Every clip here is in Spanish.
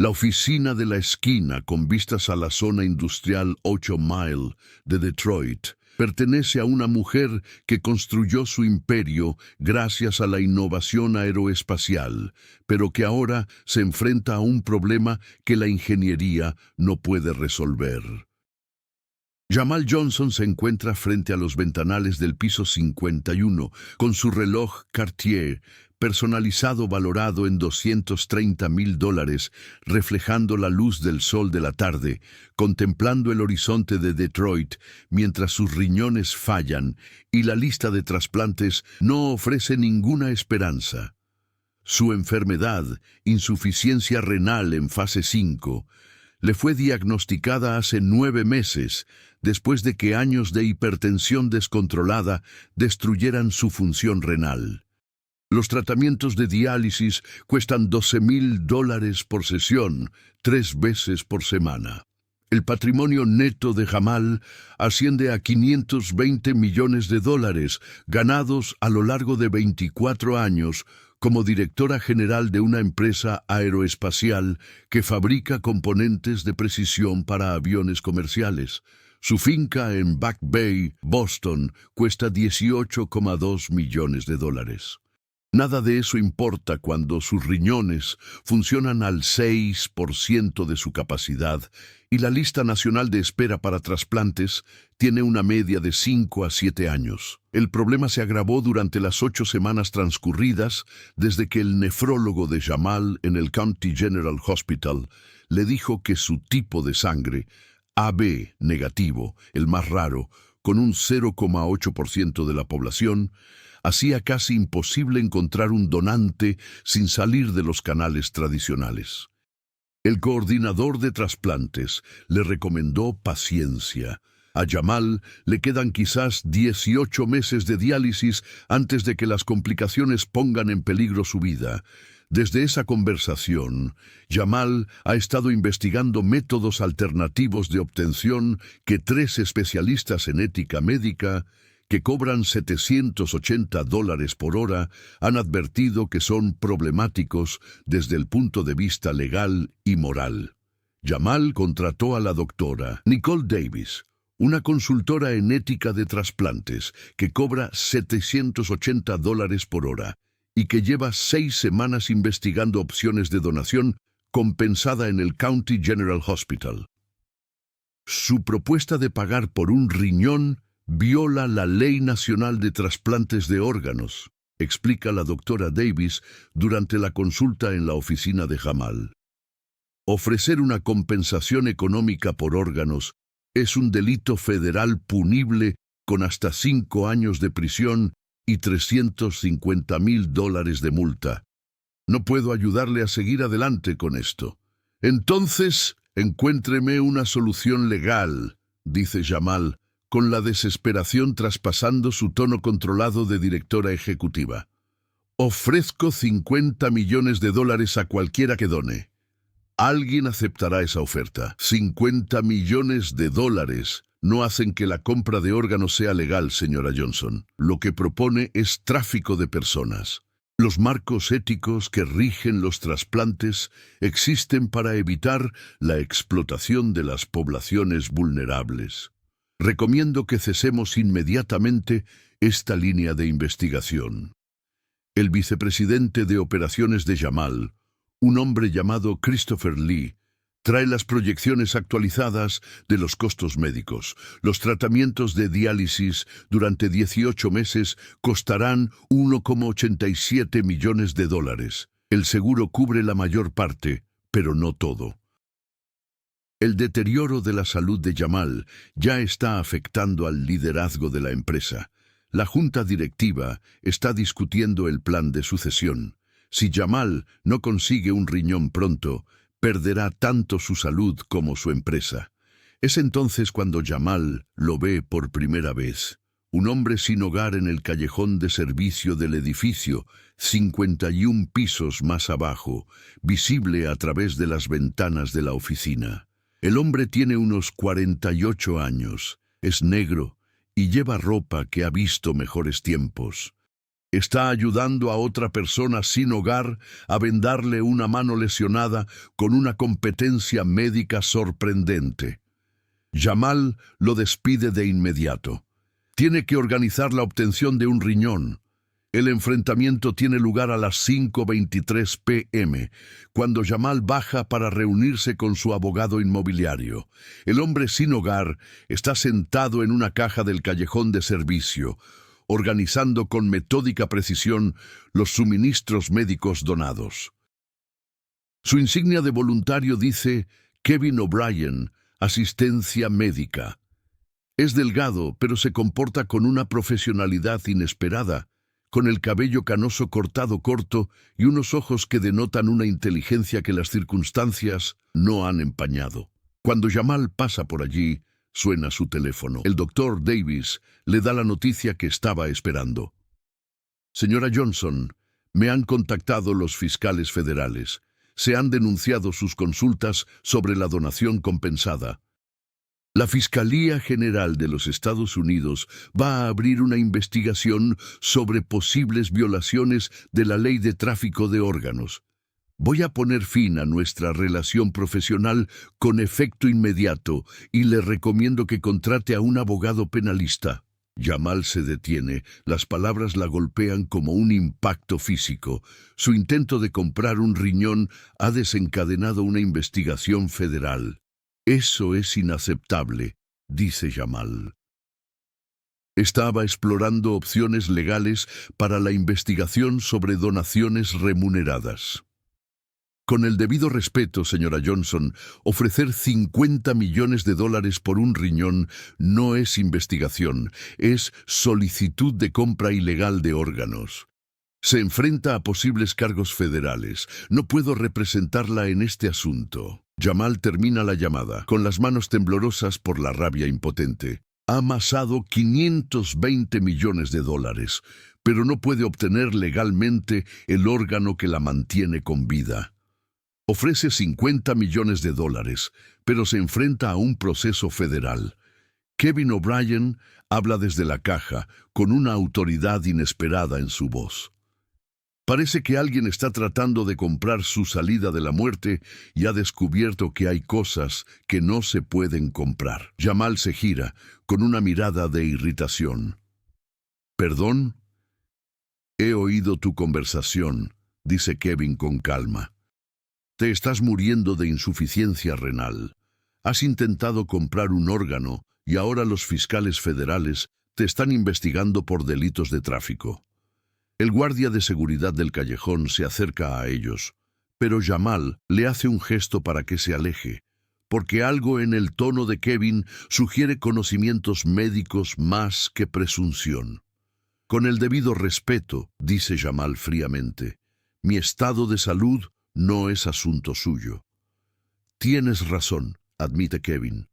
La oficina de la esquina con vistas a la zona industrial 8 Mile de Detroit pertenece a una mujer que construyó su imperio gracias a la innovación aeroespacial, pero que ahora se enfrenta a un problema que la ingeniería no puede resolver. Jamal Johnson se encuentra frente a los ventanales del piso 51 con su reloj Cartier personalizado valorado en $230,000, reflejando la luz del sol de la tarde, contemplando el horizonte de Detroit mientras sus riñones fallan y la lista de trasplantes no ofrece ninguna esperanza. Su enfermedad, insuficiencia renal en fase 5, le fue diagnosticada hace 9 meses, después de que años de hipertensión descontrolada destruyeran su función renal. Los tratamientos de diálisis cuestan $12,000 por sesión, 3 veces por semana. El patrimonio neto de Jamal asciende a $520 millones, ganados a lo largo de 24 años como directora general de una empresa aeroespacial que fabrica componentes de precisión para aviones comerciales. Su finca en Back Bay, Boston, cuesta $18,2 millones. Nada de eso importa cuando sus riñones funcionan al 6% de su capacidad y la lista nacional de espera para trasplantes tiene una media de 5 a 7 años. El problema se agravó durante las 8 semanas transcurridas desde que el nefrólogo de Jamal en el County General Hospital le dijo que su tipo de sangre, AB negativo, el más raro, con un 0,8% de la población, hacía casi imposible encontrar un donante sin salir de los canales tradicionales. El coordinador de trasplantes le recomendó paciencia. A Jamal le quedan quizás 18 meses de diálisis antes de que las complicaciones pongan en peligro su vida. Desde esa conversación, Jamal ha estado investigando métodos alternativos de obtención que 3 especialistas en ética médica que cobran $780 por hora, han advertido que son problemáticos desde el punto de vista legal y moral. Jamal contrató a la doctora Nicole Davis, una consultora en ética de trasplantes, que cobra $780 por hora y que lleva 6 semanas investigando opciones de donación compensada en el County General Hospital. Su propuesta de pagar por un riñón viola la Ley Nacional de Trasplantes de Órganos, explica la doctora Davis durante la consulta en la oficina de Jamal. Ofrecer una compensación económica por órganos es un delito federal punible con hasta 5 años de prisión y $350,000 de multa. No puedo ayudarle a seguir adelante con esto. Entonces, encuéntreme una solución legal, dice Jamal, con la desesperación traspasando su tono controlado de directora ejecutiva. Ofrezco $50 millones a cualquiera que done. Alguien aceptará esa oferta. $50 millones no hacen que la compra de órganos sea legal, señora Johnson. Lo que propone es tráfico de personas. Los marcos éticos que rigen los trasplantes existen para evitar la explotación de las poblaciones vulnerables. Recomiendo que cesemos inmediatamente esta línea de investigación. El vicepresidente de operaciones de Jamal, un hombre llamado Christopher Lee, trae las proyecciones actualizadas de los costos médicos. Los tratamientos de diálisis durante 18 meses costarán $1,87 millones. El seguro cubre la mayor parte, pero no todo. El deterioro de la salud de Jamal ya está afectando al liderazgo de la empresa. La junta directiva está discutiendo el plan de sucesión. Si Jamal no consigue un riñón pronto, perderá tanto su salud como su empresa. Es entonces cuando Jamal lo ve por primera vez. Un hombre sin hogar en el callejón de servicio del edificio, 51 pisos más abajo, visible a través de las ventanas de la oficina. El hombre tiene unos 48 años, es negro y lleva ropa que ha visto mejores tiempos. Está ayudando a otra persona sin hogar a vendarle una mano lesionada con una competencia médica sorprendente. Jamal lo despide de inmediato. Tiene que organizar la obtención de un riñón. El enfrentamiento tiene lugar a las 5:23 p.m., cuando Jamal baja para reunirse con su abogado inmobiliario. El hombre sin hogar está sentado en una caja del callejón de servicio, organizando con metódica precisión los suministros médicos donados. Su insignia de voluntario dice Kevin O'Brien, asistencia médica. Es delgado, pero se comporta con una profesionalidad inesperada, con el cabello canoso cortado corto y unos ojos que denotan una inteligencia que las circunstancias no han empañado. Cuando Jamal pasa por allí, suena su teléfono. El doctor Davis le da la noticia que estaba esperando. Señora Johnson, me han contactado los fiscales federales. Se han denunciado sus consultas sobre la donación compensada. La Fiscalía General de los Estados Unidos va a abrir una investigación sobre posibles violaciones de la ley de tráfico de órganos. Voy a poner fin a nuestra relación profesional con efecto inmediato y le recomiendo que contrate a un abogado penalista. Jamal se detiene, las palabras la golpean como un impacto físico. Su intento de comprar un riñón ha desencadenado una investigación federal. Eso es inaceptable, dice Jamal. Estaba explorando opciones legales para la investigación sobre donaciones remuneradas. Con el debido respeto, señora Johnson, ofrecer $50 millones por un riñón no es investigación, es solicitud de compra ilegal de órganos. Se enfrenta a posibles cargos federales. No puedo representarla en este asunto. Jamal termina la llamada, con las manos temblorosas por la rabia impotente. Ha amasado $520 millones, pero no puede obtener legalmente el órgano que la mantiene con vida. Ofrece $50 millones, pero se enfrenta a un proceso federal. Kevin O'Brien habla desde la caja, con una autoridad inesperada en su voz. Parece que alguien está tratando de comprar su salida de la muerte y ha descubierto que hay cosas que no se pueden comprar. Jamal se gira, con una mirada de irritación. ¿Perdón? He oído tu conversación, dice Kevin con calma. Te estás muriendo de insuficiencia renal. Has intentado comprar un órgano y ahora los fiscales federales te están investigando por delitos de tráfico. El guardia de seguridad del callejón se acerca a ellos, pero Jamal le hace un gesto para que se aleje, porque algo en el tono de Kevin sugiere conocimientos médicos más que presunción. Con el debido respeto, dice Jamal fríamente, mi estado de salud no es asunto suyo. Tienes razón, admite Kevin.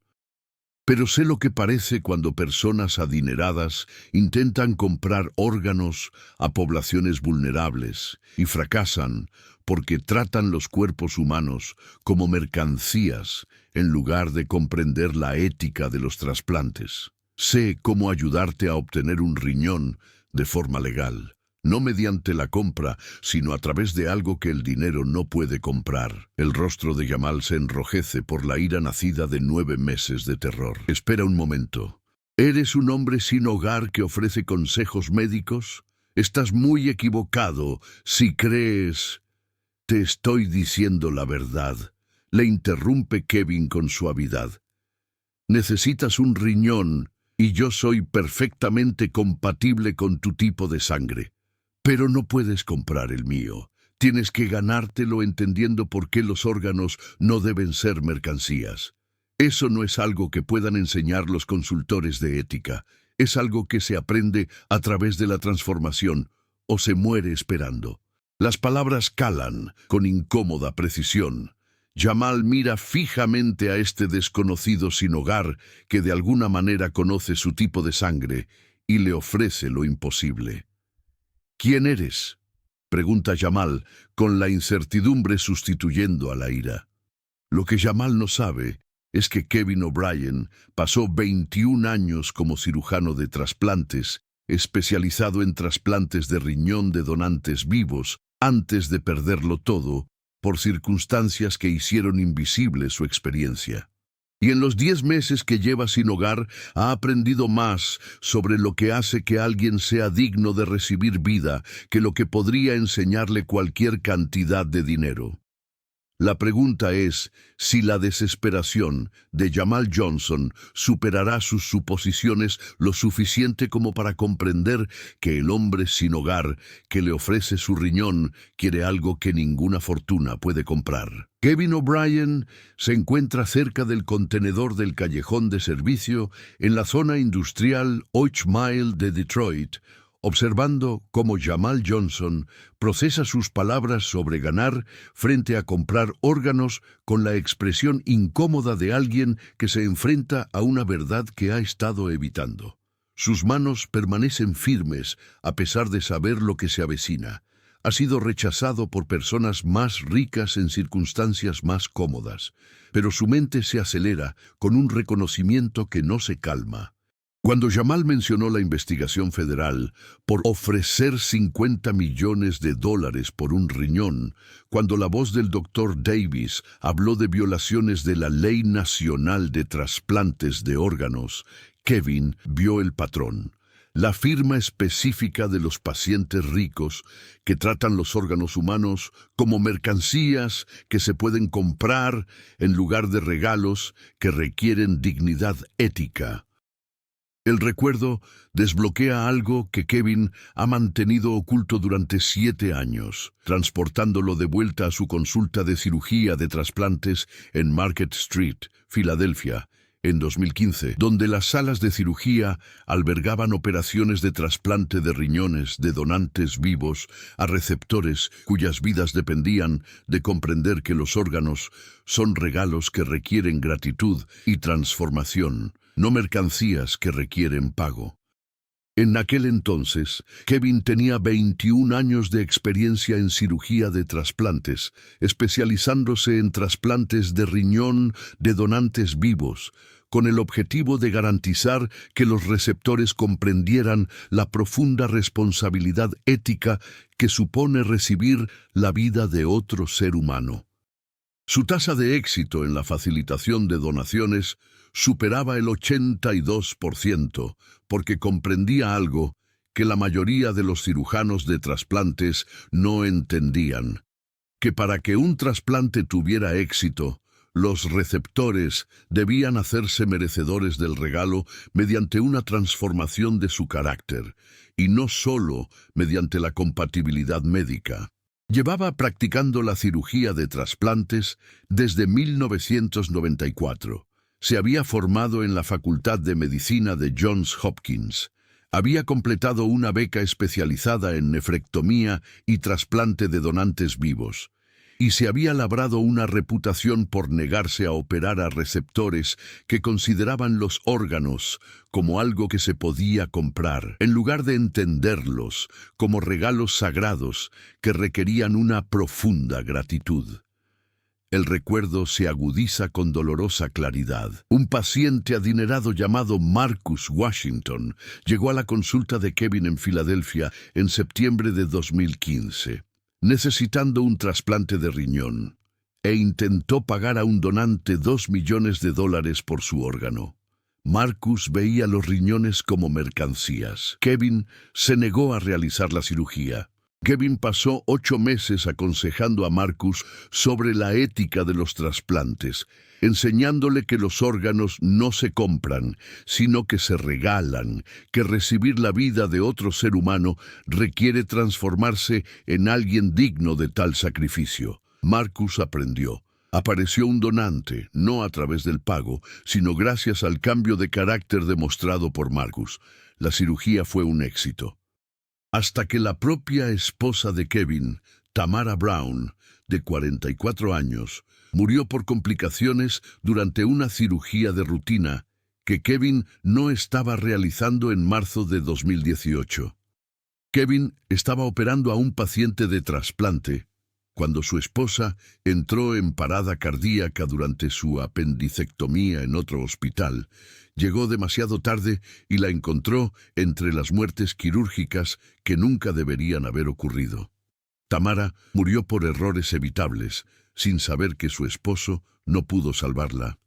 Pero sé lo que parece cuando personas adineradas intentan comprar órganos a poblaciones vulnerables y fracasan porque tratan los cuerpos humanos como mercancías en lugar de comprender la ética de los trasplantes. Sé cómo ayudarte a obtener un riñón de forma legal, no mediante la compra, sino a través de algo que el dinero no puede comprar. El rostro de Jamal se enrojece por la ira nacida de 9 meses de terror. Espera un momento. ¿Eres un hombre sin hogar que ofrece consejos médicos? Estás muy equivocado si crees... Te estoy diciendo la verdad. Le interrumpe Kevin con suavidad. Necesitas un riñón y yo soy perfectamente compatible con tu tipo de sangre. Pero no puedes comprar el mío. Tienes que ganártelo entendiendo por qué los órganos no deben ser mercancías. Eso no es algo que puedan enseñar los consultores de ética. Es algo que se aprende a través de la transformación o se muere esperando. Las palabras calan con incómoda precisión. Jamal mira fijamente a este desconocido sin hogar que de alguna manera conoce su tipo de sangre y le ofrece lo imposible. ¿Quién eres?, pregunta Jamal, con la incertidumbre sustituyendo a la ira. Lo que Jamal no sabe es que Kevin O'Brien pasó 21 años como cirujano de trasplantes especializado en trasplantes de riñón de donantes vivos, antes de perderlo todo, por circunstancias que hicieron invisible su experiencia. Y en los 10 meses que lleva sin hogar, ha aprendido más sobre lo que hace que alguien sea digno de recibir vida que lo que podría enseñarle cualquier cantidad de dinero. La pregunta es si la desesperación de Jamal Johnson superará sus suposiciones lo suficiente como para comprender que el hombre sin hogar que le ofrece su riñón quiere algo que ninguna fortuna puede comprar. Kevin O'Brien se encuentra cerca del contenedor del callejón de servicio en la zona industrial 8 Mile de Detroit, observando cómo Jamal Johnson procesa sus palabras sobre ganar frente a comprar órganos con la expresión incómoda de alguien que se enfrenta a una verdad que ha estado evitando. Sus manos permanecen firmes a pesar de saber lo que se avecina. Ha sido rechazado por personas más ricas en circunstancias más cómodas, pero su mente se acelera con un reconocimiento que no se calma. Cuando Jamal mencionó la investigación federal por ofrecer $50 millones por un riñón, cuando la voz del Dr. Davis habló de violaciones de la Ley Nacional de Trasplantes de Órganos, Kevin vio el patrón. La firma específica de los pacientes ricos que tratan los órganos humanos como mercancías que se pueden comprar en lugar de regalos que requieren dignidad ética. El recuerdo desbloquea algo que Kevin ha mantenido oculto durante 7 años, transportándolo de vuelta a su consulta de cirugía de trasplantes en Market Street, Filadelfia, en 2015, donde las salas de cirugía albergaban operaciones de trasplante de riñones de donantes vivos a receptores cuyas vidas dependían de comprender que los órganos son regalos que requieren gratitud y transformación, no mercancías que requieren pago. En aquel entonces, Kevin tenía 21 años de experiencia en cirugía de trasplantes, especializándose en trasplantes de riñón de donantes vivos, con el objetivo de garantizar que los receptores comprendieran la profunda responsabilidad ética que supone recibir la vida de otro ser humano. Su tasa de éxito en la facilitación de donaciones superaba el 82%, porque comprendía algo que la mayoría de los cirujanos de trasplantes no entendían: que para que un trasplante tuviera éxito, los receptores debían hacerse merecedores del regalo mediante una transformación de su carácter, y no solo mediante la compatibilidad médica. Llevaba practicando la cirugía de trasplantes desde 1994. Se había formado en la Facultad de Medicina de Johns Hopkins. Había completado una beca especializada en nefrectomía y trasplante de donantes vivos. Y se había labrado una reputación por negarse a operar a receptores que consideraban los órganos como algo que se podía comprar, en lugar de entenderlos como regalos sagrados que requerían una profunda gratitud. El recuerdo se agudiza con dolorosa claridad. Un paciente adinerado llamado Marcus Washington llegó a la consulta de Kevin en Filadelfia en septiembre de 2015. Necesitando un trasplante de riñón, e intentó pagar a un donante $2 millones por su órgano. Marcus veía los riñones como mercancías. Kevin se negó a realizar la cirugía. Kevin pasó 8 meses aconsejando a Marcus sobre la ética de los trasplantes, enseñándole que los órganos no se compran, sino que se regalan, que recibir la vida de otro ser humano requiere transformarse en alguien digno de tal sacrificio. Marcus aprendió. Apareció un donante, no a través del pago, sino gracias al cambio de carácter demostrado por Marcus. La cirugía fue un éxito. Hasta que la propia esposa de Kevin, Tamara Brown, de 44 años, murió por complicaciones durante una cirugía de rutina que Kevin no estaba realizando en marzo de 2018. Kevin estaba operando a un paciente de trasplante Cuando su esposa entró en parada cardíaca durante su apendicectomía en otro hospital, llegó demasiado tarde y la encontró entre las muertes quirúrgicas que nunca deberían haber ocurrido. Tamara murió por errores evitables, sin saber que su esposo no pudo salvarla.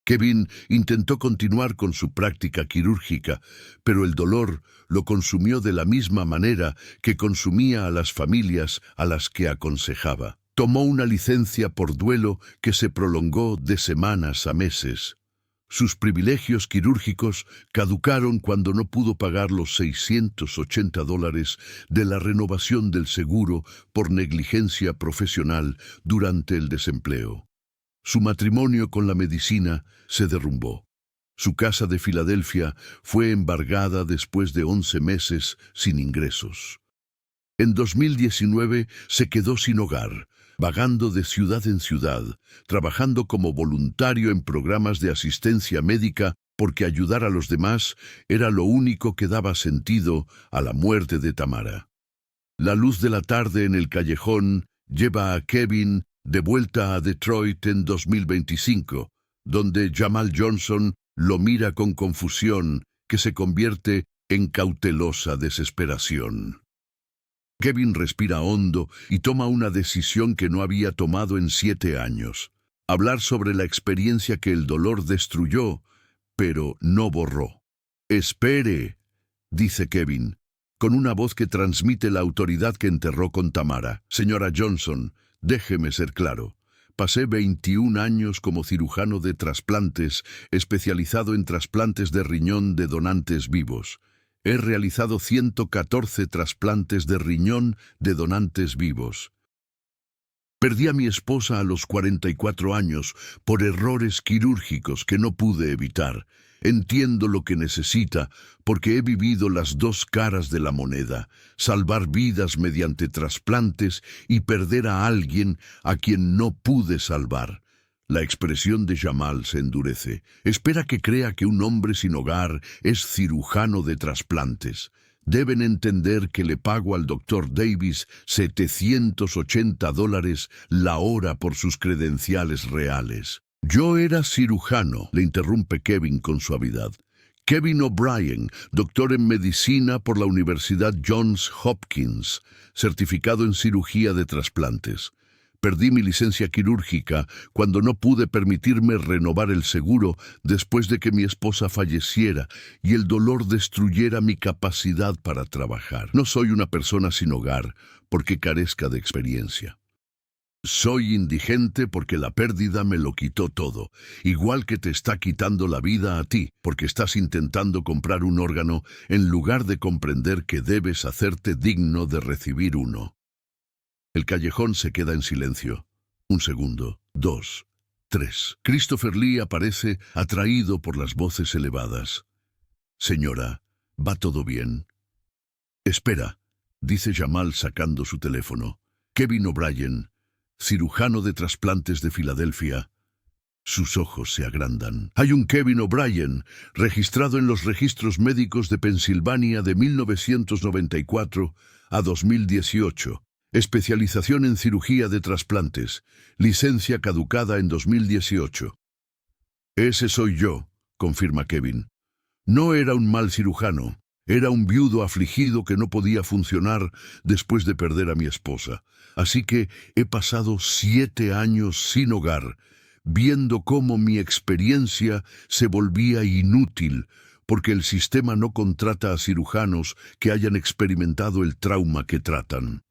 Kevin intentó continuar con su práctica quirúrgica, pero el dolor lo consumió de la misma manera que consumía a las familias a las que aconsejaba. Tomó una licencia por duelo que se prolongó de semanas a meses. Sus privilegios quirúrgicos caducaron cuando no pudo pagar los $680 de la renovación del seguro por negligencia profesional durante el desempleo. Su matrimonio con la medicina se derrumbó. Su casa de Filadelfia fue embargada después de 11 meses sin ingresos. En 2019 se quedó sin hogar, vagando de ciudad en ciudad, trabajando como voluntario en programas de asistencia médica porque ayudar a los demás era lo único que daba sentido a la muerte de Tamara. La luz de la tarde en el callejón lleva a Kevin de vuelta a Detroit en 2025, donde Jamal Johnson lo mira con confusión que se convierte en cautelosa desesperación. Kevin respira hondo y toma una decisión que no había tomado en 7 años. Hablar sobre la experiencia que el dolor destruyó, pero no borró. «Espere», dice Kevin, con una voz que transmite la autoridad que enterró con Tamara. «Señora Johnson, déjeme ser claro. Pasé 21 años como cirujano de trasplantes, especializado en trasplantes de riñón de donantes vivos. He realizado 114 trasplantes de riñón de donantes vivos. Perdí a mi esposa a los 44 años por errores quirúrgicos que no pude evitar. Entiendo lo que necesita porque he vivido las dos caras de la moneda, salvar vidas mediante trasplantes y perder a alguien a quien no pude salvar». La expresión de Jamal se endurece. Espera que crea que un hombre sin hogar es cirujano de trasplantes. Deben entender que le pago al Dr. Davis $780 la hora por sus credenciales reales. «Yo era cirujano», le interrumpe Kevin con suavidad. «Kevin O'Brien, doctor en medicina por la Universidad Johns Hopkins, certificado en cirugía de trasplantes. Perdí mi licencia quirúrgica cuando no pude permitirme renovar el seguro después de que mi esposa falleciera y el dolor destruyera mi capacidad para trabajar. No soy una persona sin hogar porque carezca de experiencia. Soy indigente porque la pérdida me lo quitó todo, igual que te está quitando la vida a ti, porque estás intentando comprar un órgano en lugar de comprender que debes hacerte digno de recibir uno». El callejón se queda en silencio. 1 segundo, 2, 3. Christopher Lee aparece atraído por las voces elevadas. «Señora, ¿va todo bien?» «Espera», dice Jamal sacando su teléfono. «Kevin O'Brien, cirujano de trasplantes de Filadelfia». Sus ojos se agrandan. «Hay un Kevin O'Brien, registrado en los registros médicos de Pensilvania de 1994 a 2018. Especialización en cirugía de trasplantes. Licencia caducada en 2018. «Ese soy yo», confirma Kevin. «No era un mal cirujano. Era un viudo afligido que no podía funcionar después de perder a mi esposa. Así que he pasado 7 años sin hogar, viendo cómo mi experiencia se volvía inútil, porque el sistema no contrata a cirujanos que hayan experimentado el trauma que tratan».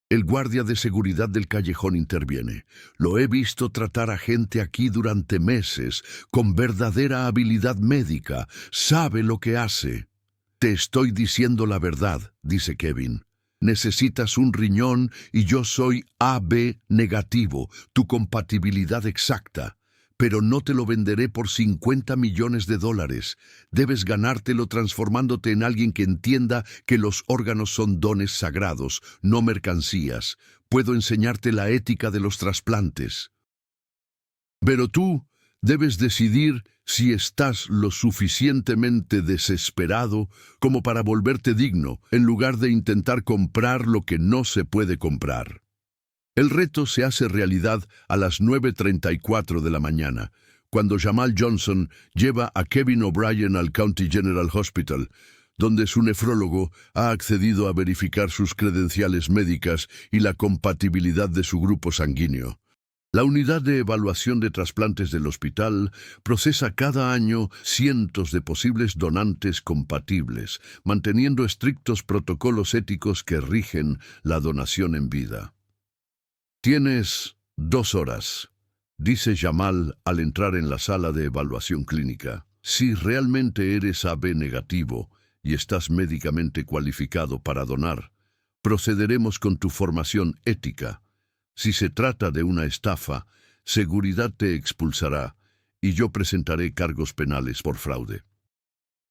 El guardia de seguridad del callejón interviene. «Lo he visto tratar a gente aquí durante meses, con verdadera habilidad médica. Sabe lo que hace». «Te estoy diciendo la verdad», dice Kevin. «Necesitas un riñón y yo soy AB negativo, tu compatibilidad exacta. Pero no te lo venderé por $50 millones. Debes ganártelo transformándote en alguien que entienda que los órganos son dones sagrados, no mercancías. Puedo enseñarte la ética de los trasplantes». «Pero tú Debes decidir si estás lo suficientemente desesperado como para volverte digno, en lugar de intentar comprar lo que no se puede comprar. El reto se hace realidad a las 9:34 de la mañana, cuando Jamal Johnson lleva a Kevin O'Brien al County General Hospital, donde su nefrólogo ha accedido a verificar sus credenciales médicas y la compatibilidad de su grupo sanguíneo. La unidad de evaluación de trasplantes del hospital procesa cada año cientos de posibles donantes compatibles, manteniendo estrictos protocolos éticos que rigen la donación en vida. Tienes 2 horas, dice Jamal al entrar en la sala de evaluación clínica. Si realmente eres AB negativo y estás médicamente cualificado para donar, procederemos con tu formación ética. Si se trata de una estafa, seguridad te expulsará y yo presentaré cargos penales por fraude.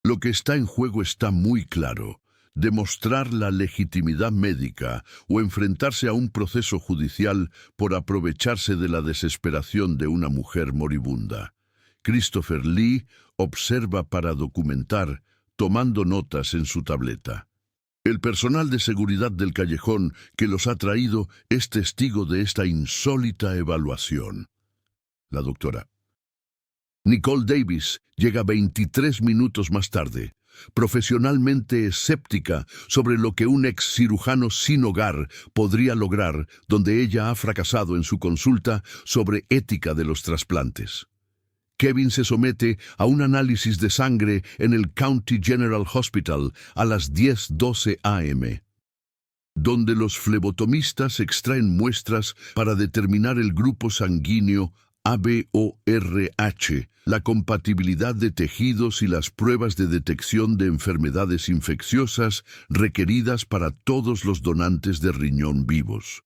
Lo que está en juego está muy claro: demostrar la legitimidad médica o enfrentarse a un proceso judicial por aprovecharse de la desesperación de una mujer moribunda. Christopher Lee observa para documentar, tomando notas en su tableta. El personal de seguridad del callejón que los ha traído es testigo de esta insólita evaluación. La doctora Nicole Davis llega 23 minutos más tarde, profesionalmente escéptica sobre lo que un ex cirujano sin hogar podría lograr, donde ella ha fracasado en su consulta sobre ética de los trasplantes. Kevin se somete a un análisis de sangre en el County General Hospital a las 10:12 a.m., donde los flebotomistas extraen muestras para determinar el grupo sanguíneo ABO-RH, la compatibilidad de tejidos y las pruebas de detección de enfermedades infecciosas requeridas para todos los donantes de riñón vivos.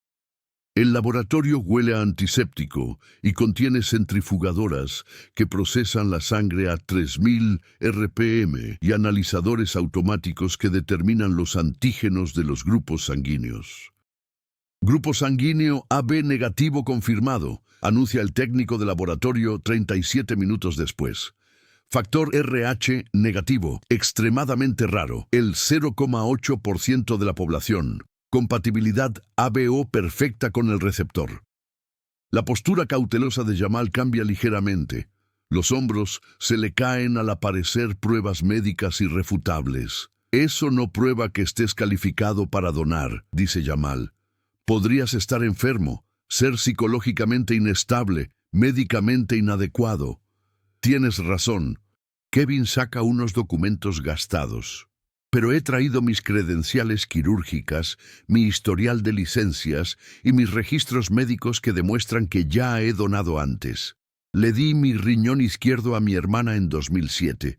El laboratorio huele a antiséptico y contiene centrifugadoras que procesan la sangre a 3000 RPM y analizadores automáticos que determinan los antígenos de los grupos sanguíneos. Grupo sanguíneo AB negativo confirmado, anuncia el técnico de laboratorio 37 minutos después. Factor RH negativo, extremadamente raro, el 0,8% de la población. Compatibilidad ABO perfecta con el receptor. La postura cautelosa de Jamal cambia ligeramente. Los hombros se le caen al aparecer pruebas médicas irrefutables. Eso no prueba que estés calificado para donar, dice Jamal. Podrías estar enfermo, ser psicológicamente inestable, médicamente inadecuado. Tienes razón. Kevin saca unos documentos gastados. Pero he traído mis credenciales quirúrgicas, mi historial de licencias y mis registros médicos que demuestran que ya he donado antes. Le di mi riñón izquierdo a mi hermana en 2007.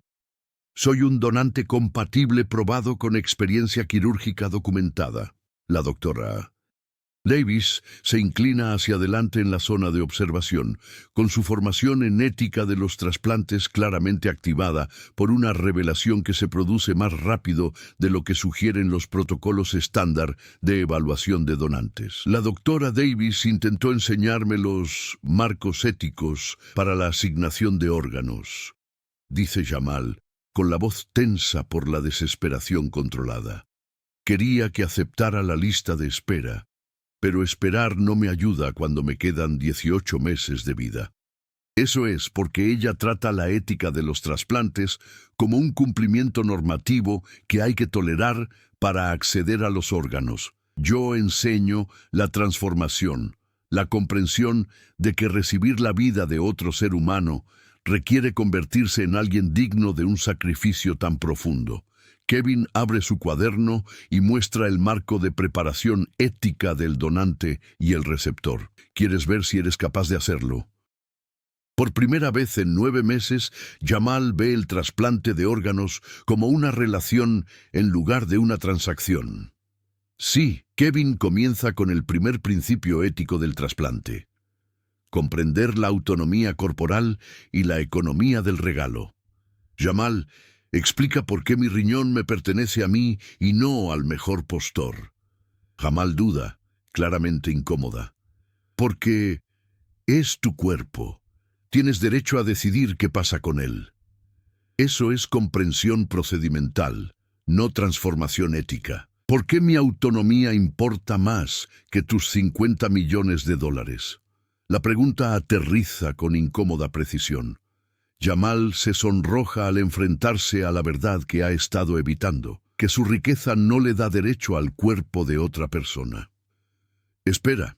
Soy un donante compatible probado con experiencia quirúrgica documentada. La doctora Davis se inclina hacia adelante en la zona de observación, con su formación en ética de los trasplantes claramente activada por una revelación que se produce más rápido de lo que sugieren los protocolos estándar de evaluación de donantes. La doctora Davis intentó enseñarme los marcos éticos para la asignación de órganos, dice Jamal, con la voz tensa por la desesperación controlada. Quería que aceptara la lista de espera, pero esperar no me ayuda cuando me quedan 18 meses de vida. Eso es porque ella trata la ética de los trasplantes como un cumplimiento normativo que hay que tolerar para acceder a los órganos. Yo enseño la transformación, la comprensión de que recibir la vida de otro ser humano requiere convertirse en alguien digno de un sacrificio tan profundo. Kevin abre su cuaderno y muestra el marco de preparación ética del donante y el receptor. ¿Quieres ver si eres capaz de hacerlo? Por primera vez en 9 meses, Jamal ve el trasplante de órganos como una relación en lugar de una transacción. Sí, Kevin comienza con el primer principio ético del trasplante: comprender la autonomía corporal y la economía del regalo. Jamal explica por qué mi riñón me pertenece a mí y no al mejor postor. Jamal duda, claramente incómoda. Porque es tu cuerpo. Tienes derecho a decidir qué pasa con él. Eso es comprensión procedimental, no transformación ética. ¿Por qué mi autonomía importa más que tus 50 millones de dólares? La pregunta aterriza con incómoda precisión. Jamal se sonroja al enfrentarse a la verdad que ha estado evitando, que su riqueza no le da derecho al cuerpo de otra persona. Espera,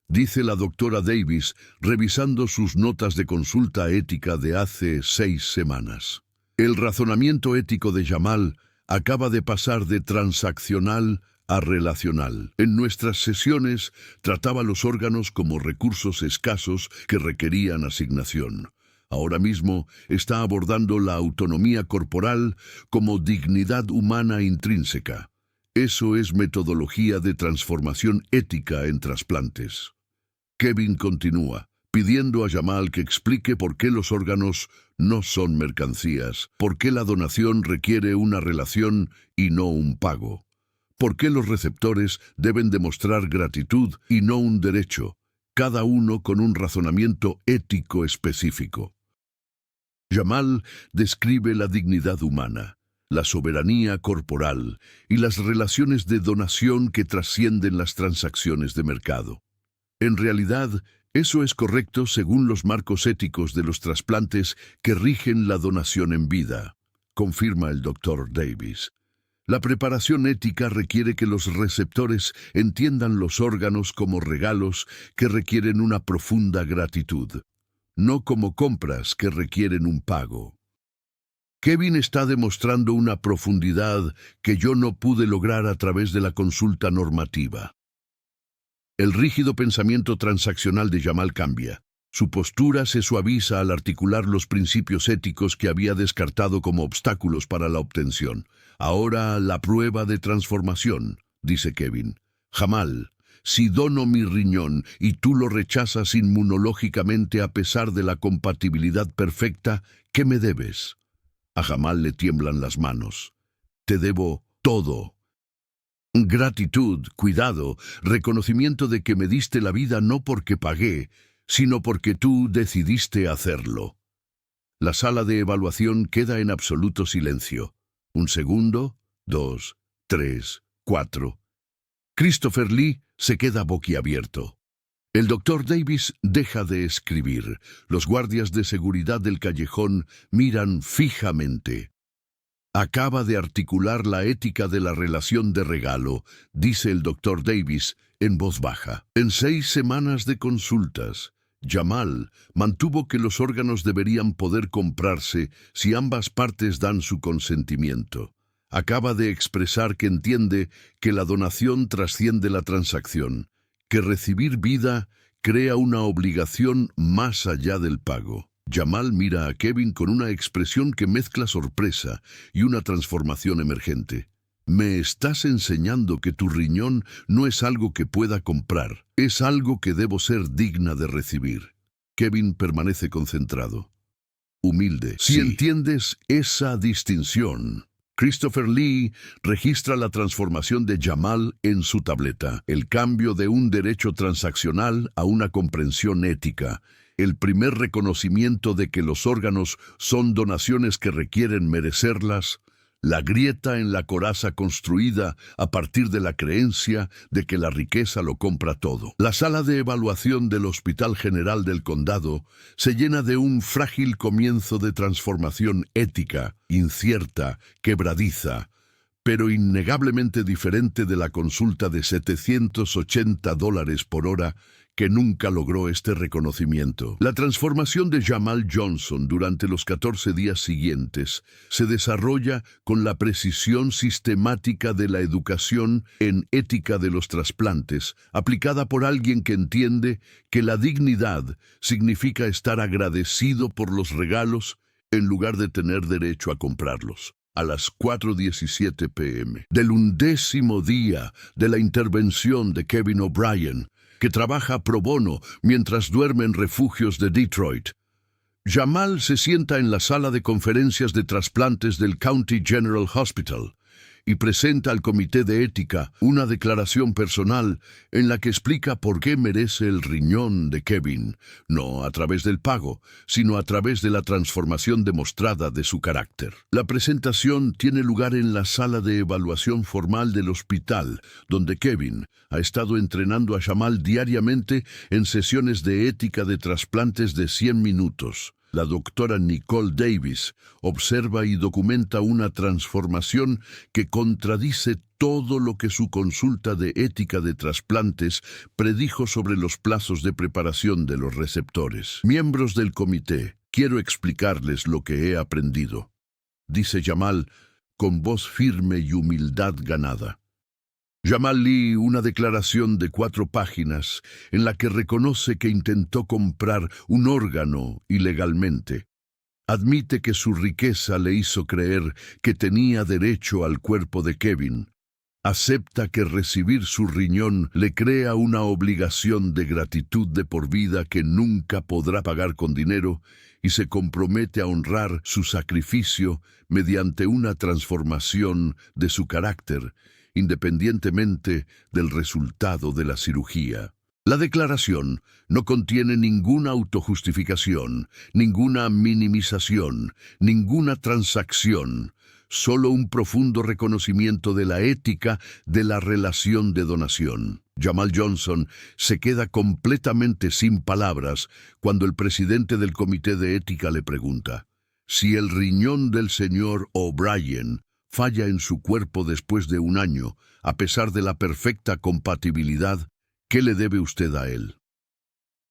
dice la doctora Davis, revisando sus notas de consulta ética de hace 6 semanas. El razonamiento ético de Jamal acaba de pasar de transaccional a relacional. En nuestras sesiones trataba los órganos como recursos escasos que requerían asignación. Ahora mismo está abordando la autonomía corporal como dignidad humana intrínseca. Eso es metodología de transformación ética en trasplantes. Kevin continúa, pidiendo a Jamal que explique por qué los órganos no son mercancías, por qué la donación requiere una relación y no un pago, por qué los receptores deben demostrar gratitud y no un derecho, cada uno con un razonamiento ético específico. Jamal describe la dignidad humana, la soberanía corporal y las relaciones de donación que trascienden las transacciones de mercado. En realidad, eso es correcto según los marcos éticos de los trasplantes que rigen la donación en vida, confirma el Dr. Davis. La preparación ética requiere que los receptores entiendan los órganos como regalos que requieren una profunda gratitud, no como compras que requieren un pago. Kevin está demostrando una profundidad que yo no pude lograr a través de la consulta normativa. El rígido pensamiento transaccional de Jamal cambia. Su postura se suaviza al articular los principios éticos que había descartado como obstáculos para la obtención. Ahora la prueba de transformación, dice Kevin. Jamal, si dono mi riñón y tú lo rechazas inmunológicamente a pesar de la compatibilidad perfecta, ¿qué me debes? A Jamal le tiemblan las manos. Te debo todo. Gratitud, cuidado, reconocimiento de que me diste la vida no porque pagué, sino porque tú decidiste hacerlo. La sala de evaluación queda en absoluto silencio. 1 segundo, 2, 3, 4. Christopher Lee se queda boquiabierto. El Dr. Davis deja de escribir. Los guardias de seguridad del callejón miran fijamente. Acaba de articular la ética de la relación de regalo, dice el Dr. Davis en voz baja. En 6 semanas de consultas, Jamal mantuvo que los órganos deberían poder comprarse si ambas partes dan su consentimiento. Acaba de expresar que entiende que la donación trasciende la transacción, que recibir vida crea una obligación más allá del pago. Jamal mira a Kevin con una expresión que mezcla sorpresa y una transformación emergente. Me estás enseñando que tu riñón no es algo que pueda comprar, es algo que debo ser digna de recibir. Kevin permanece concentrado. Humilde. Si entiendes esa distinción. Christopher Lee registra la transformación de Jamal en su tableta, el cambio de un derecho transaccional a una comprensión ética, el primer reconocimiento de que los órganos son donaciones que requieren merecerlas, la grieta en la coraza construida a partir de la creencia de que la riqueza lo compra todo. La sala de evaluación del Hospital General del Condado se llena de un frágil comienzo de transformación ética, incierta, quebradiza, pero innegablemente diferente de la consulta de $780 por hora que nunca logró este reconocimiento. La transformación de Jamal Johnson durante los 14 días siguientes se desarrolla con la precisión sistemática de la educación en ética de los trasplantes, aplicada por alguien que entiende que la dignidad significa estar agradecido por los regalos en lugar de tener derecho a comprarlos. A las 4:17 p.m. del 11º día de la intervención de Kevin O'Brien, que trabaja pro bono mientras duerme en refugios de Detroit, Jamal se sienta en la sala de conferencias de trasplantes del County General Hospital y presenta al comité de ética una declaración personal en la que explica por qué merece el riñón de Kevin, no a través del pago, sino a través de la transformación demostrada de su carácter. La presentación tiene lugar en la sala de evaluación formal del hospital, donde Kevin ha estado entrenando a Jamal diariamente en sesiones de ética de trasplantes de 100 minutos. La doctora Nicole Davis observa y documenta una transformación que contradice todo lo que su consulta de ética de trasplantes predijo sobre los plazos de preparación de los receptores. Miembros del comité, quiero explicarles lo que he aprendido, dice Jamal con voz firme y humildad ganada. Jamal lee una declaración de 4 páginas en la que reconoce que intentó comprar un órgano ilegalmente. Admite que su riqueza le hizo creer que tenía derecho al cuerpo de Kevin. Acepta que recibir su riñón le crea una obligación de gratitud de por vida que nunca podrá pagar con dinero y se compromete a honrar su sacrificio mediante una transformación de su carácter, independientemente del resultado de la cirugía. La declaración no contiene ninguna autojustificación, ninguna minimización, ninguna transacción, solo un profundo reconocimiento de la ética de la relación de donación. Jamal Johnson se queda completamente sin palabras cuando el presidente del comité de ética le pregunta: si el riñón del señor O'Brien falla en su cuerpo después de 1 año, a pesar de la perfecta compatibilidad, ¿qué le debe usted a él?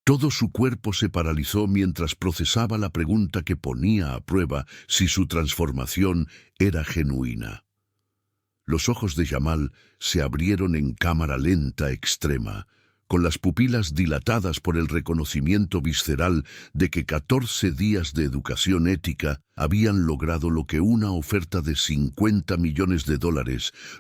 Todo su cuerpo se paralizó mientras procesaba la pregunta que ponía a prueba si su transformación era genuina. Los ojos de Jamal se abrieron en cámara lenta extrema, con las pupilas dilatadas por el reconocimiento visceral de que 14 días de educación ética habían logrado lo que una oferta de $50 millones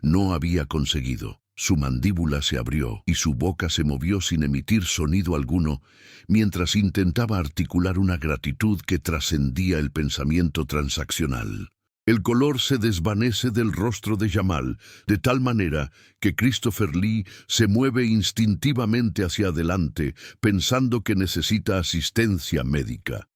no había conseguido. Su mandíbula se abrió y su boca se movió sin emitir sonido alguno, mientras intentaba articular una gratitud que trascendía el pensamiento transaccional. El color se desvanece del rostro de Jamal, de tal manera que Christopher Lee se mueve instintivamente hacia adelante, pensando que necesita asistencia médica.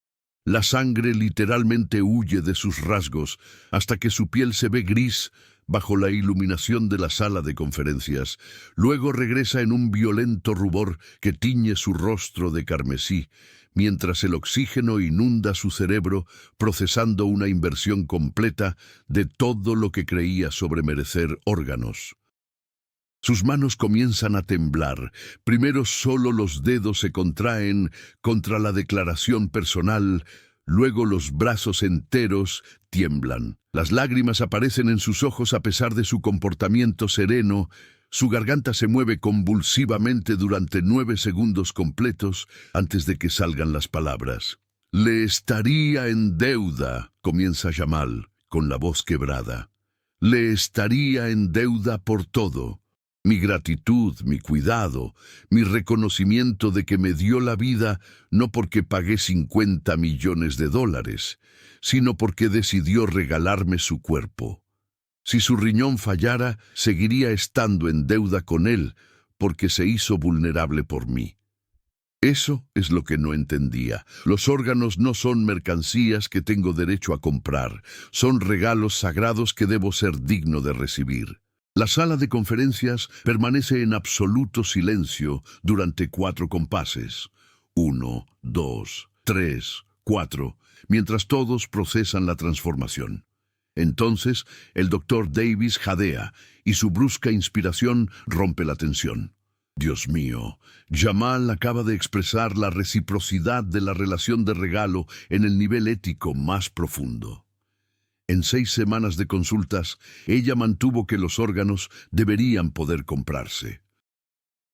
La sangre literalmente huye de sus rasgos, hasta que su piel se ve gris bajo la iluminación de la sala de conferencias. Luego regresa en un violento rubor que tiñe su rostro de carmesí, mientras el oxígeno inunda su cerebro, procesando una inversión completa de todo lo que creía sobre merecer órganos. Sus manos comienzan a temblar. Primero solo los dedos se contraen contra la declaración personal, luego los brazos enteros tiemblan. Las lágrimas aparecen en sus ojos a pesar de su comportamiento sereno. Su garganta se mueve convulsivamente durante 9 segundos completos antes de que salgan las palabras. «Le estaría en deuda», comienza Jamal, con la voz quebrada. «Le estaría en deuda por todo. Mi gratitud, mi cuidado, mi reconocimiento de que me dio la vida no porque pagué $50 millones, sino porque decidió regalarme su cuerpo. Si su riñón fallara, seguiría estando en deuda con él, porque se hizo vulnerable por mí». Eso es lo que no entendía. Los órganos no son mercancías que tengo derecho a comprar, son regalos sagrados que debo ser digno de recibir. La sala de conferencias permanece en absoluto silencio durante 4 compases. 1, 2, 3, 4, mientras todos procesan la transformación. Entonces, el doctor Davis jadea y su brusca inspiración rompe la tensión. Dios mío, Jamal acaba de expresar la reciprocidad de la relación de regalo en el nivel ético más profundo. En 6 semanas de consultas, ella mantuvo que los órganos deberían poder comprarse.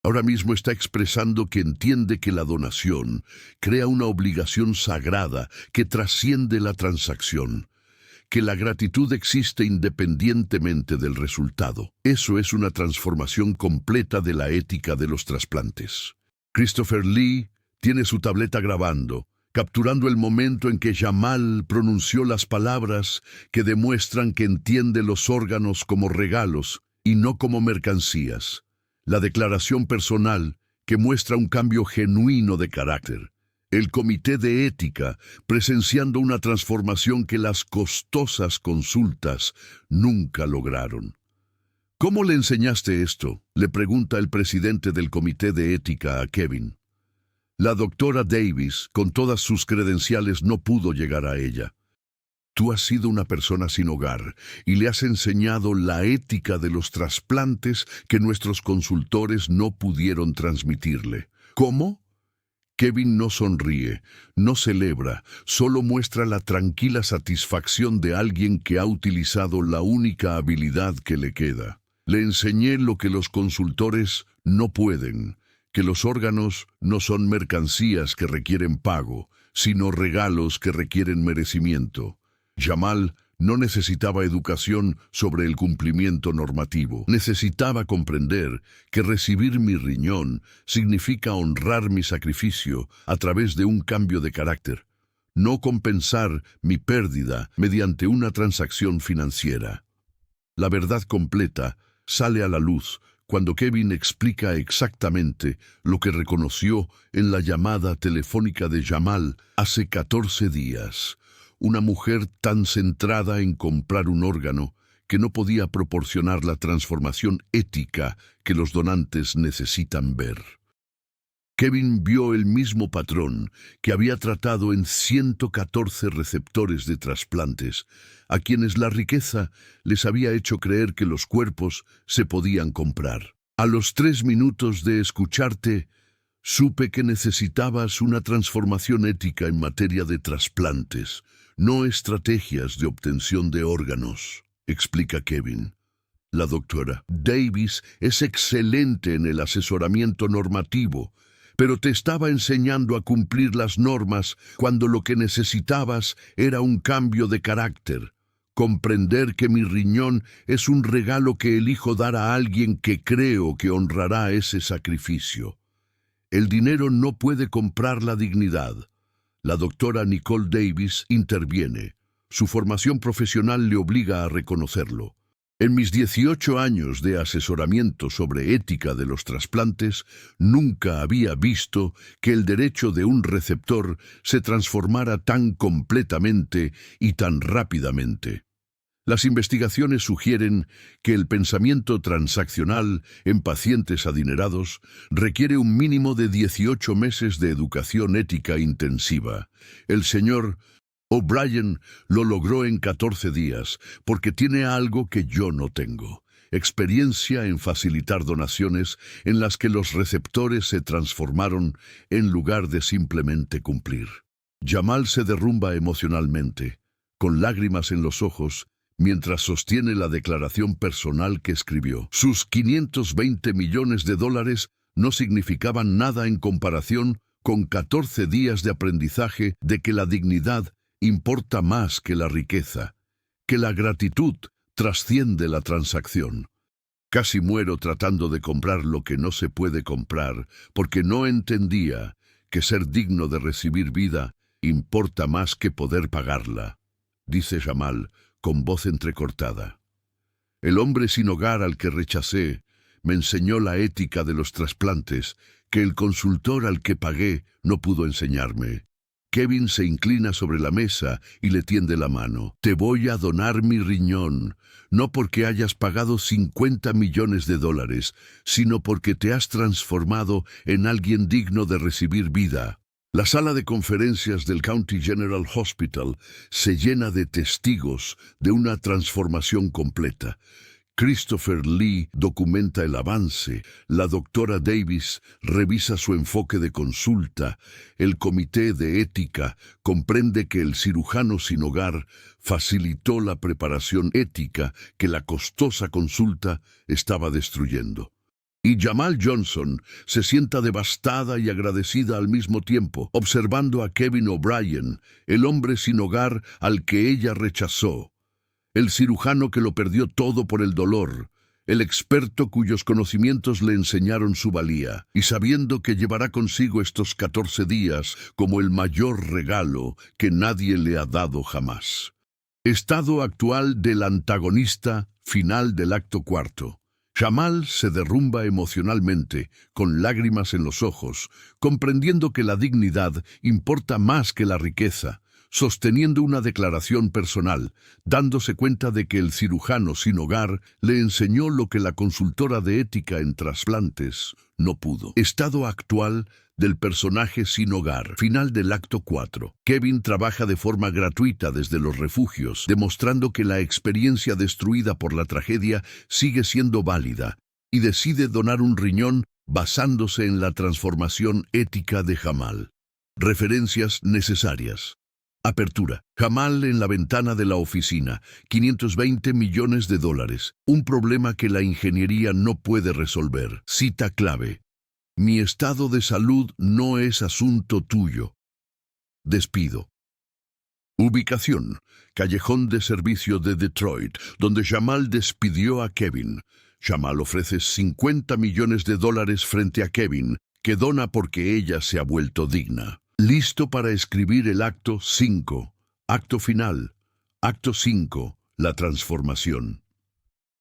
Ahora mismo está expresando que entiende que la donación crea una obligación sagrada que trasciende la transacción, que la gratitud existe independientemente del resultado. Eso es una transformación completa de la ética de los trasplantes. Christopher Lee tiene su tableta grabando, capturando el momento en que Jamal pronunció las palabras que demuestran que entiende los órganos como regalos y no como mercancías. La declaración personal que muestra un cambio genuino de carácter. El comité de ética presenciando una transformación que las costosas consultas nunca lograron. ¿Cómo le enseñaste esto?, le pregunta el presidente del comité de ética a Kevin. La doctora Davis, con todas sus credenciales, no pudo llegar a ella. Tú has sido una persona sin hogar y le has enseñado la ética de los trasplantes que nuestros consultores no pudieron transmitirle. ¿Cómo? Kevin no sonríe, no celebra, solo muestra la tranquila satisfacción de alguien que ha utilizado la única habilidad que le queda. Le enseñé lo que los consultores no pueden, que los órganos no son mercancías que requieren pago, sino regalos que requieren merecimiento. Jamal no necesitaba educación sobre el cumplimiento normativo. Necesitaba comprender que recibir mi riñón significa honrar mi sacrificio a través de un cambio de carácter, no compensar mi pérdida mediante una transacción financiera. La verdad completa sale a la luz cuando Kevin explica exactamente lo que reconoció en la llamada telefónica de Jamal hace 14 días. Una mujer tan centrada en comprar un órgano que no podía proporcionar la transformación ética que los donantes necesitan ver. Kevin vio el mismo patrón que había tratado en 114 receptores de trasplantes, a quienes la riqueza les había hecho creer que los cuerpos se podían comprar. A los 3 minutos de escucharte, supe que necesitabas una transformación ética en materia de trasplantes, no estrategias de obtención de órganos, explica Kevin. La doctora Davis es excelente en el asesoramiento normativo, pero te estaba enseñando a cumplir las normas cuando lo que necesitabas era un cambio de carácter. Comprender que mi riñón es un regalo que elijo dar a alguien que creo que honrará ese sacrificio. El dinero no puede comprar la dignidad. La doctora Nicole Davis interviene. Su formación profesional le obliga a reconocerlo. En mis 18 años de asesoramiento sobre ética de los trasplantes, nunca había visto que el derecho de un receptor se transformara tan completamente y tan rápidamente. Las investigaciones sugieren que el pensamiento transaccional en pacientes adinerados requiere un mínimo de 18 meses de educación ética intensiva. El señor O'Brien lo logró en 14 días porque tiene algo que yo no tengo: experiencia en facilitar donaciones en las que los receptores se transformaron en lugar de simplemente cumplir. Jamal se derrumba emocionalmente, con lágrimas en los ojos, mientras sostiene la declaración personal que escribió. Sus $520 millones no significaban nada en comparación con 14 días de aprendizaje de que la dignidad importa más que la riqueza, que la gratitud trasciende la transacción. Casi muero tratando de comprar lo que no se puede comprar, porque no entendía que ser digno de recibir vida importa más que poder pagarla, dice Jamal con voz entrecortada. El hombre sin hogar al que rechacé me enseñó la ética de los trasplantes que el consultor al que pagué no pudo enseñarme. Kevin se inclina sobre la mesa y le tiende la mano. Te voy a donar mi riñón, no porque hayas pagado $50 millones, sino porque te has transformado en alguien digno de recibir vida. La sala de conferencias del County General Hospital se llena de testigos de una transformación completa. Christopher Lee documenta el avance, la doctora Davis revisa su enfoque de consulta, el comité de ética comprende que el cirujano sin hogar facilitó la preparación ética que la costosa consulta estaba destruyendo. Y Jamal Johnson se sienta devastada y agradecida al mismo tiempo, observando a Kevin O'Brien, el hombre sin hogar al que ella rechazó. El cirujano que lo perdió todo por el dolor, el experto cuyos conocimientos le enseñaron su valía, y sabiendo que llevará consigo estos 14 días como el mayor regalo que nadie le ha dado jamás. Estado actual del antagonista, final del acto cuarto. Jamal se derrumba emocionalmente, con lágrimas en los ojos, comprendiendo que la dignidad importa más que la riqueza, sosteniendo una declaración personal, dándose cuenta de que el cirujano sin hogar le enseñó lo que la consultora de ética en trasplantes no pudo. Estado actual del personaje sin hogar. Final del acto 4. Kevin trabaja de forma gratuita desde los refugios, demostrando que la experiencia destruida por la tragedia sigue siendo válida, y decide donar un riñón basándose en la transformación ética de Jamal. Referencias necesarias. Apertura. Jamal en la ventana de la oficina. 520 millones de dólares. Un problema que la ingeniería no puede resolver. Cita clave. Mi estado de salud no es asunto tuyo. Despido. Ubicación. Callejón de servicio de Detroit, donde Jamal despidió a Kevin. Jamal ofrece 50 millones de dólares frente a Kevin, que dona porque ella se ha vuelto digna. Listo para escribir el acto 5. Acto final. Acto 5. La transformación.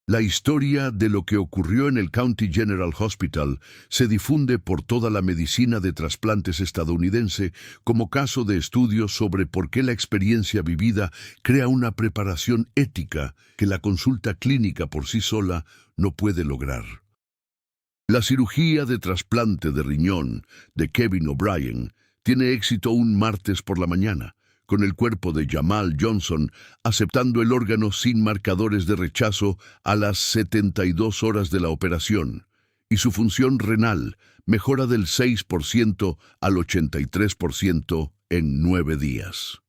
La historia de lo que ocurrió en el County General Hospital se difunde por toda la medicina de trasplantes estadounidense como caso de estudio sobre por qué la experiencia vivida crea una preparación ética que la consulta clínica por sí sola no puede lograr. La cirugía de trasplante de riñón de Kevin O'Brien tiene éxito un martes por la mañana, con el cuerpo de Jamal Johnson aceptando el órgano sin marcadores de rechazo a las 72 horas de la operación, y su función renal mejora del 6% al 83% en 9 días.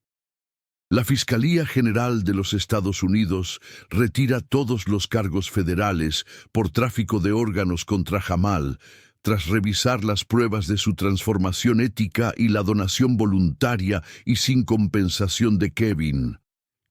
La Fiscalía General de los Estados Unidos retira todos los cargos federales por tráfico de órganos contra Jamal, tras revisar las pruebas de su transformación ética y la donación voluntaria y sin compensación de Kevin,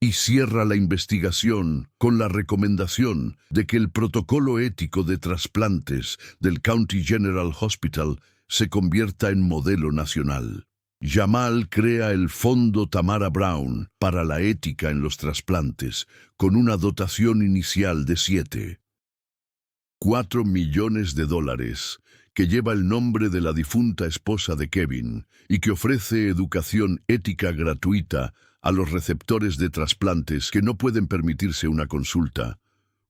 y cierra la investigación con la recomendación de que el protocolo ético de trasplantes del County General Hospital se convierta en modelo nacional. Jamal crea el Fondo Tamara Brown para la ética en los trasplantes, con una dotación inicial de 7,4 millones de dólares, que lleva el nombre de la difunta esposa de Kevin y que ofrece educación ética gratuita a los receptores de trasplantes que no pueden permitirse una consulta.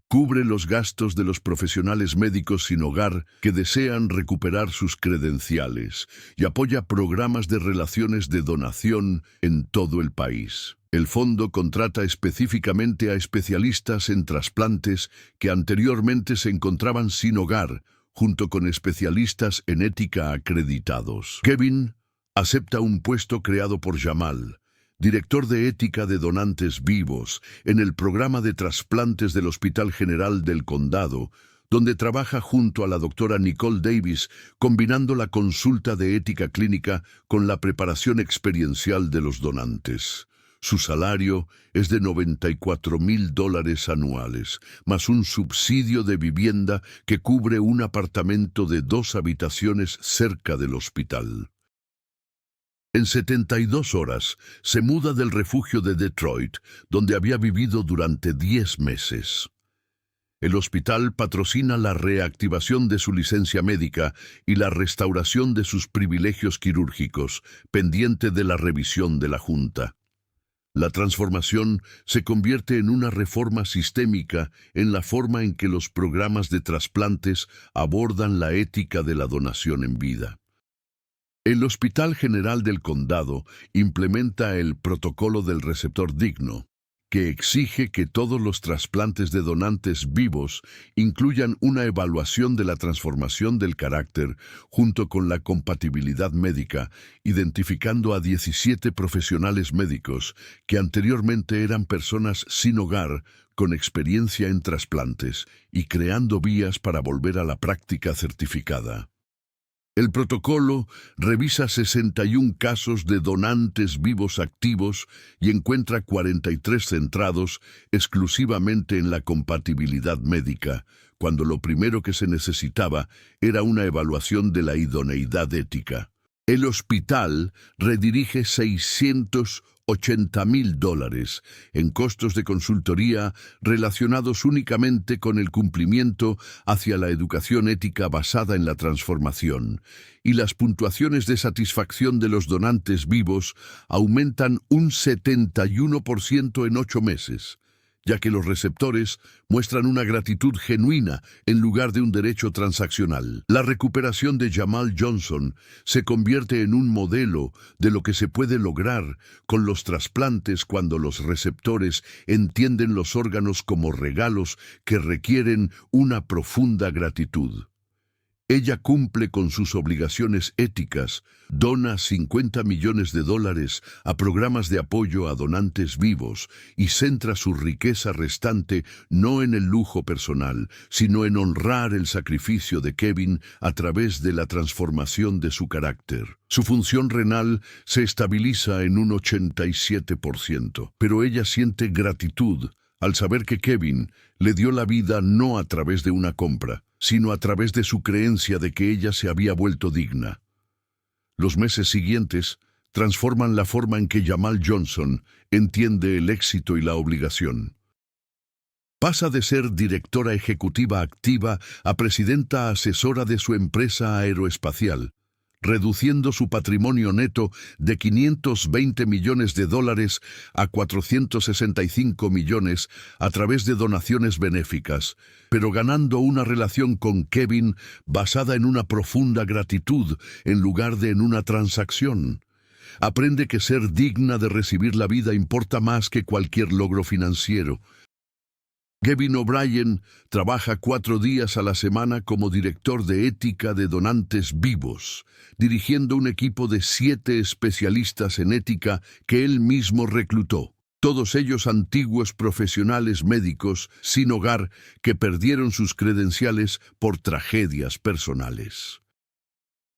Cubre los gastos de los profesionales médicos sin hogar que desean recuperar sus credenciales y apoya programas de relaciones de donación en todo el país. El fondo contrata específicamente a especialistas en trasplantes que anteriormente se encontraban sin hogar, junto con especialistas en ética acreditados. Kevin acepta un puesto creado por Jamal, director de ética de donantes vivos, en el programa de trasplantes del Hospital General del Condado, donde trabaja junto a la doctora Nicole Davis, combinando la consulta de ética clínica con la preparación experiencial de los donantes. Su salario es de $94,000 anuales, más un subsidio de vivienda que cubre un apartamento de 2 habitaciones cerca del hospital. En 72 horas se muda del refugio de Detroit, donde había vivido durante 10 meses. El hospital patrocina la reactivación de su licencia médica y la restauración de sus privilegios quirúrgicos, pendiente de la revisión de la Junta. La transformación se convierte en una reforma sistémica en la forma en que los programas de trasplantes abordan la ética de la donación en vida. El Hospital General del Condado implementa el Protocolo del Receptor Digno, que exige que todos los trasplantes de donantes vivos incluyan una evaluación de la transformación del carácter junto con la compatibilidad médica, identificando a 17 profesionales médicos que anteriormente eran personas sin hogar con experiencia en trasplantes y creando vías para volver a la práctica certificada. El protocolo revisa 61 casos de donantes vivos activos y encuentra 43 centrados exclusivamente en la compatibilidad médica, cuando lo primero que se necesitaba era una evaluación de la idoneidad ética. El hospital redirige $680,000 en costos de consultoría relacionados únicamente con el cumplimiento hacia la educación ética basada en la transformación, y las puntuaciones de satisfacción de los donantes vivos aumentan un 71% en 8 meses. Ya que los receptores muestran una gratitud genuina en lugar de un derecho transaccional. La recuperación de Jamal Johnson se convierte en un modelo de lo que se puede lograr con los trasplantes cuando los receptores entienden los órganos como regalos que requieren una profunda gratitud. Ella cumple con sus obligaciones éticas, dona $50 millones a programas de apoyo a donantes vivos y centra su riqueza restante no en el lujo personal, sino en honrar el sacrificio de Kevin a través de la transformación de su carácter. Su función renal se estabiliza en un 87%, pero ella siente gratitud al saber que Kevin le dio la vida no a través de una compra, sino a través de su creencia de que ella se había vuelto digna. Los meses siguientes transforman la forma en que Jamal Johnson entiende el éxito y la obligación. Pasa de ser directora ejecutiva activa a presidenta asesora de su empresa aeroespacial, reduciendo su patrimonio neto de $520 millones a $465 millones a través de donaciones benéficas, pero ganando una relación con Kevin basada en una profunda gratitud en lugar de en una transacción. Aprende que ser digna de recibir la vida importa más que cualquier logro financiero. Kevin O'Brien trabaja 4 días a la semana como director de ética de donantes vivos, dirigiendo un equipo de 7 especialistas en ética que él mismo reclutó. Todos ellos antiguos profesionales médicos sin hogar que perdieron sus credenciales por tragedias personales.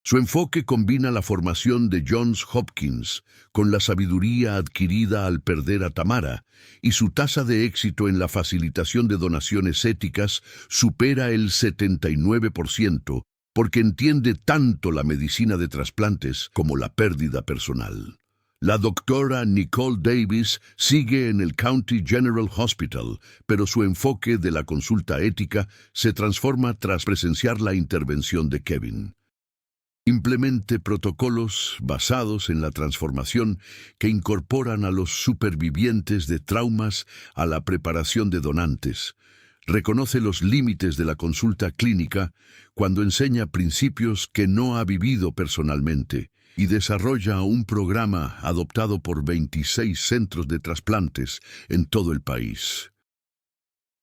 Su enfoque combina la formación de Johns Hopkins con la sabiduría adquirida al perder a Tamara, y su tasa de éxito en la facilitación de donaciones éticas supera el 79%, porque entiende tanto la medicina de trasplantes como la pérdida personal. La doctora Nicole Davis sigue en el County General Hospital, pero su enfoque de la consulta ética se transforma tras presenciar la intervención de Kevin. Implemente protocolos basados en la transformación que incorporan a los supervivientes de traumas a la preparación de donantes. Reconoce los límites de la consulta clínica cuando enseña principios que no ha vivido personalmente y desarrolla un programa adoptado por 26 centros de trasplantes en todo el país.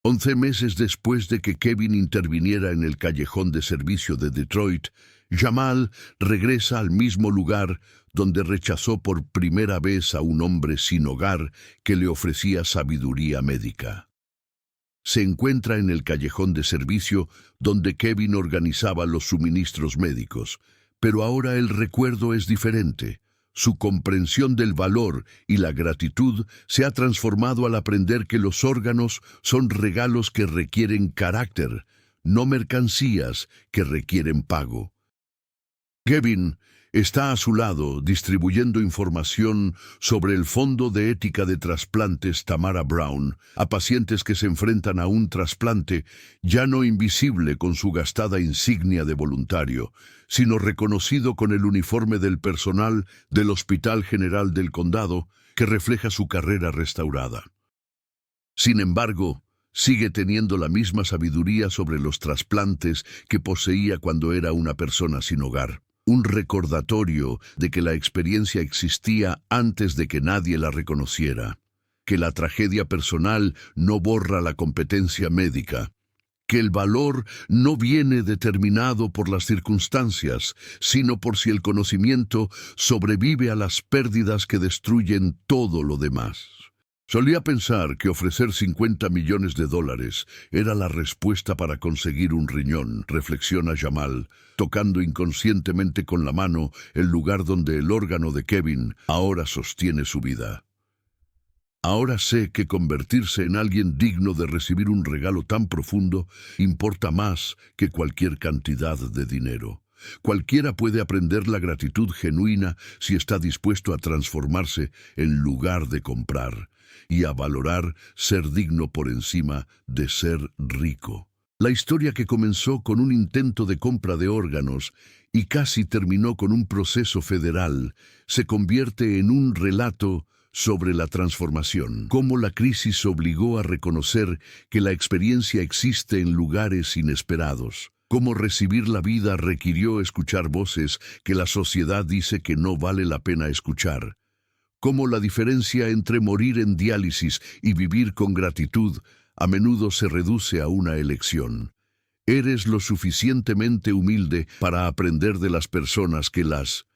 11 meses después de que Kevin interviniera en el callejón de servicio de Detroit, Jamal regresa al mismo lugar donde rechazó por primera vez a un hombre sin hogar que le ofrecía sabiduría médica. Se encuentra en el callejón de servicio donde Kevin organizaba los suministros médicos, pero ahora el recuerdo es diferente. Su comprensión del valor y la gratitud se ha transformado al aprender que los órganos son regalos que requieren carácter, no mercancías que requieren pago. Kevin está a su lado distribuyendo información sobre el Fondo de Ética de Trasplantes Tamara Brown a pacientes que se enfrentan a un trasplante ya no invisible con su gastada insignia de voluntario, sino reconocido con el uniforme del personal del Hospital General del Condado que refleja su carrera restaurada. Sin embargo, sigue teniendo la misma sabiduría sobre los trasplantes que poseía cuando era una persona sin hogar. Un recordatorio de que la experiencia existía antes de que nadie la reconociera, que la tragedia personal no borra la competencia médica, que el valor no viene determinado por las circunstancias, sino por si el conocimiento sobrevive a las pérdidas que destruyen todo lo demás. Solía pensar que ofrecer $50 millones era la respuesta para conseguir un riñón, reflexiona Jamal, tocando inconscientemente con la mano el lugar donde el órgano de Kevin ahora sostiene su vida. Ahora sé que convertirse en alguien digno de recibir un regalo tan profundo importa más que cualquier cantidad de dinero. Cualquiera puede aprender la gratitud genuina si está dispuesto a transformarse en lugar de comprar y a valorar ser digno por encima de ser rico. La historia que comenzó con un intento de compra de órganos y casi terminó con un proceso federal, se convierte en un relato sobre la transformación, cómo la crisis obligó a reconocer que la experiencia existe en lugares inesperados, cómo recibir la vida requirió escuchar voces que la sociedad dice que no vale la pena escuchar, cómo la diferencia entre morir en diálisis y vivir con gratitud a menudo se reduce a una elección. Eres lo suficientemente humilde para aprender de las personas que las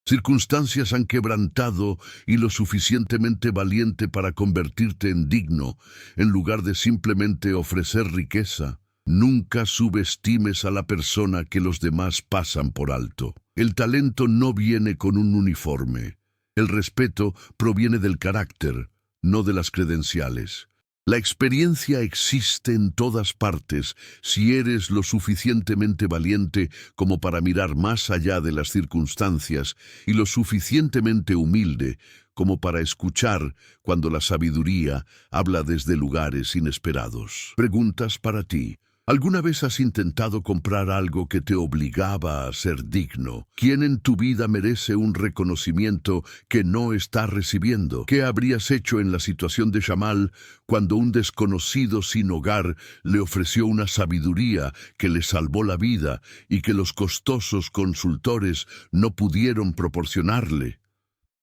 circunstancias han quebrantado y lo suficientemente valiente para convertirte en digno, en lugar de simplemente ofrecer riqueza. Nunca subestimes a la persona que los demás pasan por alto. El talento no viene con un uniforme. El respeto proviene del carácter, no de las credenciales. La experiencia existe en todas partes si eres lo suficientemente valiente como para mirar más allá de las circunstancias y lo suficientemente humilde como para escuchar cuando la sabiduría habla desde lugares inesperados. Preguntas para ti. ¿Alguna vez has intentado comprar algo que te obligaba a ser digno? ¿Quién en tu vida merece un reconocimiento que no está recibiendo? ¿Qué habrías hecho en la situación de Shamal cuando un desconocido sin hogar le ofreció una sabiduría que le salvó la vida y que los costosos consultores no pudieron proporcionarle?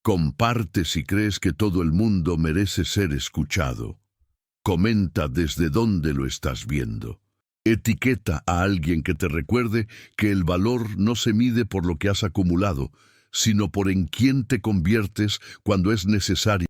Comparte si crees que todo el mundo merece ser escuchado. Comenta desde dónde lo estás viendo. Etiqueta a alguien que te recuerde que el valor no se mide por lo que has acumulado, sino por en quién te conviertes cuando es necesario.